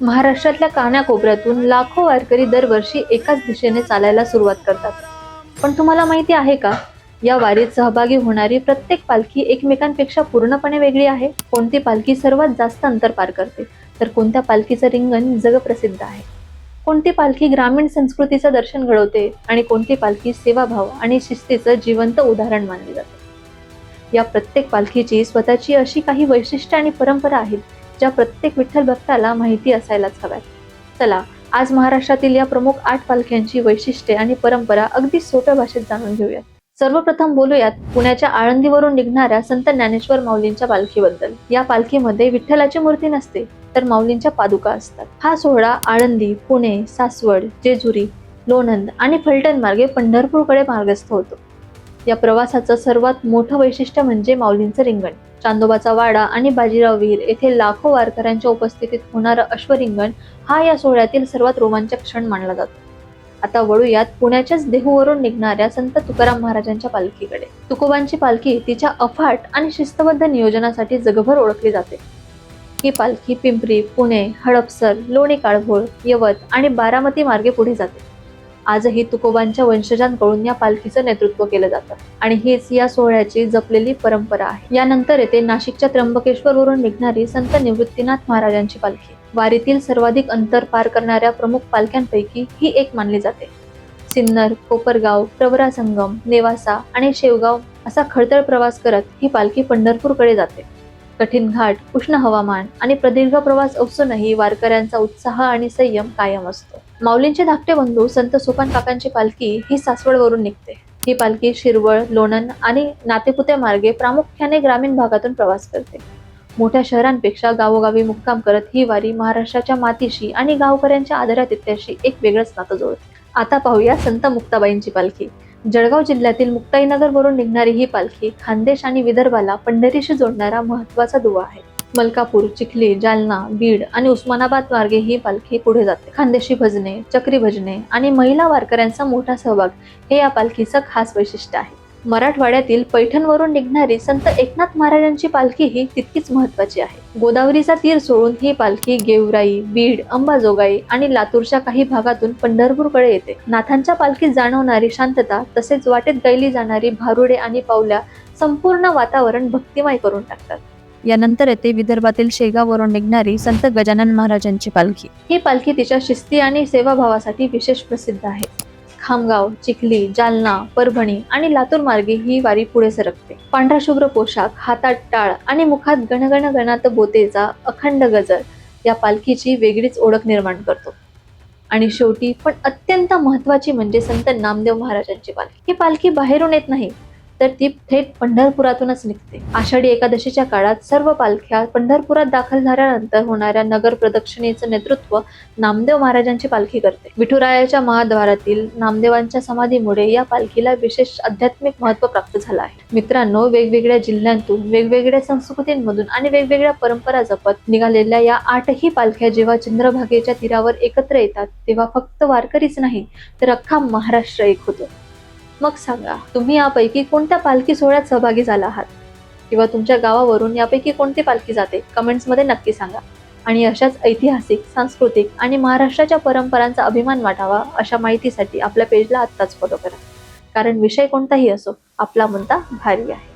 महाराष्ट्रातल्या कानाकोपऱ्यातून लाखो वारकरी दरवर्षी एकाच दिशेने चालायला सुरुवात करतात. पण तुम्हाला माहिती आहे का, या वारीत सहभागी होणारी प्रत्येक पालखी एकमेकांपेक्षा पूर्णपणे वेगळी आहे. कोणती पालखी सर्वात जास्त अंतर पार करते, तर कोणत्या पालखीचं रिंगण जगप्रसिद्ध आहे. कोणती पालखी ग्रामीण संस्कृतीचं दर्शन घडवते आणि कोणती पालखी सेवाभाव आणि शिस्तीचं जिवंत उदाहरण मानली जाते. या प्रत्येक पालखीची स्वतःची अशी काही वैशिष्ट्य आणि परंपरा आहेत, ज्या प्रत्येक विठ्ठल भक्ताला माहिती असायलाच हव्यात. चला, आज महाराष्ट्रातील या प्रमुख 8 पालख्यांची वैशिष्ट्ये आणि परंपरा अगदी सोप्या भाषेत जाणून घेऊयात. सर्वप्रथम बोलूयात पुण्याच्या आळंदीवरून निघणाऱ्या संत ज्ञानेश्वर माऊलींच्या पालखीबद्दल. या पालखीमध्ये विठ्ठलाची मूर्ती नसते, तर माऊलींच्या पादुका असतात. हा सोहळा आळंदी, पुणे, सासवड, जेजुरी, लोणंद आणि फलटण मार्गे पंढरपूरकडे मार्गस्थ होतो. या प्रवासाचं सर्वात मोठं वैशिष्ट्य म्हणजे माऊलींचं रिंगण. चांदोबाचा वाडा आणि बाजीराव विहीर येथे लाखो वारकऱ्यांच्या उपस्थितीत होणारं अश्वरिंगण हा या सोहळ्यातील सर्वात रोमांचक क्षण मानला जातो. आता वळूयात पुण्याच्याच देहूवरून निघणाऱ्या संत तुकाराम महाराजांच्या पालखीकडे. तुकोबांची पालखी तिच्या अफाट आणि शिस्तबद्ध नियोजनासाठी जगभर ओळखली जाते. ही पालखी पिंपरी, पुणे, हडपसर, लोणी काळभोर, यवत आणि बारामती मार्गे पुढे जाते. आजही तुकोबांच्या वंशजांकडून या पालखीचं नेतृत्व केलं जातं आणि हीच या सोहळ्याची जपलेली परंपरा आहे. यानंतर येते नाशिकच्या त्र्यंबकेश्वर वरून निघणारी संत निवृत्तीनाथ महाराजांची पालखी. वारीतील सर्वाधिक अंतर पार करणाऱ्या प्रमुख पालख्यांपैकी ही एक मानली जाते. सिन्नर, कोपरगाव, प्रवरा संगम, नेवासा आणि शेवगाव असा खडतर प्रवास करत ही पालखी पंढरपूरकडे जाते. कठीण घाट, उष्ण हवामान आणि प्रदीर्घ प्रवास असूनही वारकऱ्यांचा उत्साह आणि संयम कायम असतो. माऊलींचे धाकटे बंधू संत सोपान काकांची पालखी ही सासवडवरून निघते. ही पालखी शिरवळ, लोणंद आणि नातेपुते मार्गे प्रामुख्याने ग्रामीण भागातून प्रवास करते. मोठ्या शहरांपेक्षा गावोगावी मुक्काम करत ही वारी महाराष्ट्राच्या मातीशी आणि गावकऱ्यांच्या आदरातिथ्याशी एक वेगळंच नातं जोडते. आता पाहूया संत मुक्ताबाईंची पालखी. जळगाव जिल्ह्यातील मुक्ताईनगर वरून निघणारी ही पालखी खानदेश आणि विदर्भाला पंढरीशी जोडणारा महत्वाचा दुवा आहे. मलकापूर, चिखली, जालना, बीड आणि उस्मानाबाद मार्गे ही पालखी पुढे जाते. खानदेशी भजने, चक्री भजने आणि महिला वारकऱ्यांचा मोठा सहभाग हे या पालखीचं खास वैशिष्ट्य आहे. मराठवाड्यातील पैठणवरून निघणारी संत एकनाथ महाराजांची पालखी ही तितकीच महत्वाची आहे. गोदावरीचा तीर सोडून ही पालखी गेवराई, बीड, अंबाजोगाई आणि लातूरच्या काही भागातून पंढरपूरकडे येते. नाथांच्या पालखीत जाणवणारी शांतता तसेच वाटेत गायली जाणारी भारुडे आणि पावल्या संपूर्ण वातावरण भक्तिमय करून टाकतात. यानंतर येते विदर्भातील शेगाववरून निघणारी संत गजानन महाराजांची पालखी. ही पालखी तिच्या शिस्ती आणि सेवाभावासाठी विशेष प्रसिद्ध आहे. खामगाव, चिखली, जालना, परभणी आणि लातूर मार्गे ही वारी पुढे सरकते. पांढरा शुभ्र पोशाख, हातात टाळ आणि मुखात गणगण गणात बोतेचा अखंड गजर या पालखीची वेगळीच ओळख निर्माण करतो. आणि शेवटी पण अत्यंत महत्वाची म्हणजे संत नामदेव महाराजांची पालखी. ही पालखी बाहेरून येत नाही, तर ती थेट पंढरपुरातूनच निघते. आषाढी एकादशीच्या काळात सर्व पालख्या पंढरपुरात दाखल झाल्यानंतर होणाऱ्या नगर प्रदक्षिणेचं नेतृत्व नामदेव महाराजांची पालखी करते. विठुरायाच्या महाद्वारातील नामदेवांच्या समाधीमुळे या पालखीला विशेष आध्यात्मिक महत्त्व प्राप्त झालं आहे. मित्रांनो, वेगवेगळ्या जिल्ह्यांतून, वेगवेगळ्या संस्कृतींमधून आणि वेगवेगळ्या परंपरा जपत निघालेल्या या 8ही पालख्या जेव्हा चंद्रभागेच्या तीरावर एकत्र येतात, तेव्हा फक्त वारकरीच नाही, तर अख्खा महाराष्ट्र एक होतो. मग सांगा, तुम्ही यापैकी कोणत्या पालखी सोहळ्यात सहभागी झाला आहात, किंवा तुमच्या गावावरून यापैकी कोणती पालखी जाते? कमेंट्समध्ये नक्की सांगा. आणि अशाच ऐतिहासिक, सांस्कृतिक आणि महाराष्ट्राच्या परंपरांचा अभिमान वाटावा अशा माहितीसाठी आपल्या पेजला आत्ताच फॉलो करा. कारण विषय कोणताही असो, आपला मुद्दा भारी आहे.